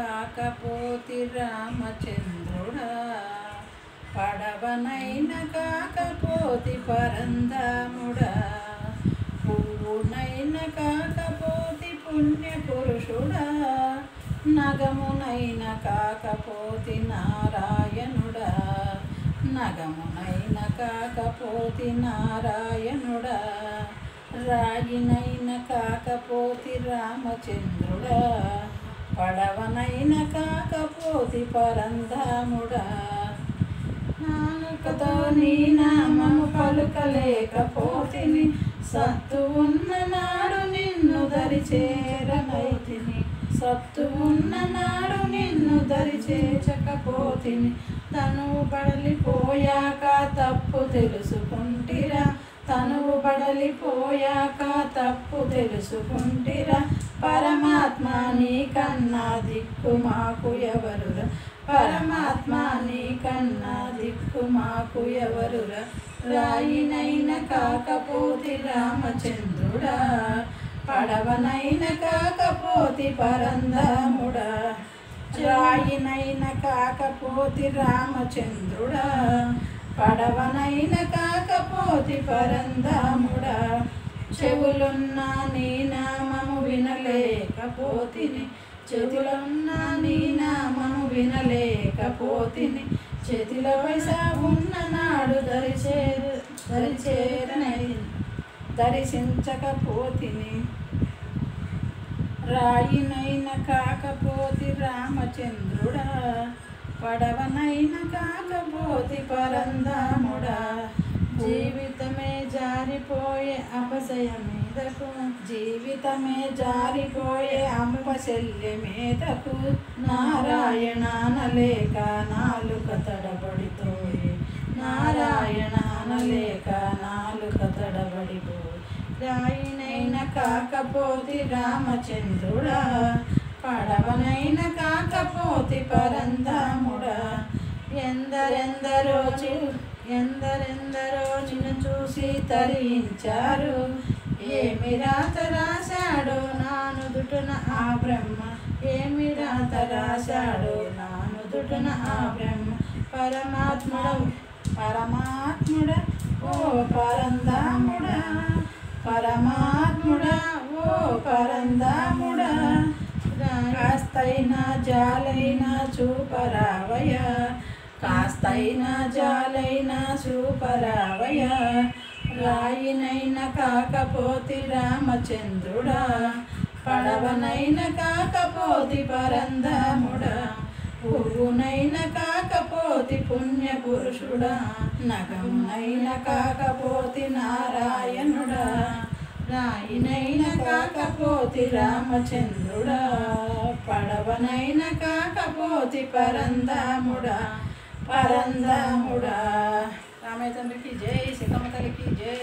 కాకపోతి రామచంద్రుడా, పడవనైన కాకపోతి పరంధాముడా, పువ్వునైన కాకపోతి పుణ్యపురుషుడా, నగమునైన కాకపోతి నారాయణుడా, నగమునైన కాకపోతి నారాయణుడా, రాయినైన కాకపోతి రామచంద్రుడా, పడవనైన కాకపోతి పరంధాముడా, నాలుకతో నీ నామము పలుకలేకపోతిని, సత్తు ఉన్న నాడు నిన్ను దరిచేరనైతిని, సత్తు ఉన్న నాడు నిన్ను దరిచేర్చకపోతిని, తనువు బడలిపోయాక తప్పు తెలుసుకుంటిరా, తనువు బడలిపోయాక తప్పు తెలుసుకుంటిరా, పరమాత్మ నీ కన్నా దిక్కు మాకు ఎవరురా, పరమాత్మ నీ కన్నా దిక్కు మాకు ఎవరురా, రాయినైన కాకపోతి రామచంద్రుడా, పడవనైన కాకపోతి పరంధాముడా, రాయినైన కాకపోతి రామచంద్రుడా, పడవనైన కాకపోతి పరంధాముడా, చెవులున్న నీ నామము వినలేకపోతిని, చెవులున్న నీ నామము వినలేకపోతిని, చేతిలో పైసా ఉన్న నాడు దర్శించకపోతిని, రాయినైన కాకపోతి రామచంద్రుడా, పడవనైన కాకపోతి పరంధాముడా, జీవితమే జారిపోయే అపశయ మీదకు, జీవితమే జారిపోయే అంపశల్య మీదకు, నారాయణ అనలేక నాలుక తడబడిపోయి, నారాయణ అనలేక నాలుక తడబడిపోయి, రాయినైన కాకపోతి రామచంద్రుడా, పడవనైన కాకపోతి పరంధాముడా, ఎందరెందరో నిన్ను చూసి తరించారు, ఏమి రాత రాశాడో నానుదుటన ఆ బ్రహ్మ, ఏమి రాత రాశాడో నానుదుటన ఆ బ్రహ్మ, పరమాత్ముడా ఓ పరంధాముడా, పరమాత్ముడా ఓ పరంధాముడా, కాస్తైనా జాలైనా చూపరావయ, కాస్తైనా జాలైనా చూపరావయ, రాయినైన కాకపోతి రామచంద్రుడా, పడవనైన కాకపోతి పరంధాముడా, పువ్వునైన కాకపోతి పుణ్యపురుషుడా, నగమునైన కాకపోతి నారాయణుడా, రాయినైన కాకపోతి రామచంద్రుడా, పడవనైన కాకపోతి పరంధాముడా, పరంధాముడా. రామయ్య తండ్రికి జై, సీతమ్మ తల్లికి జై.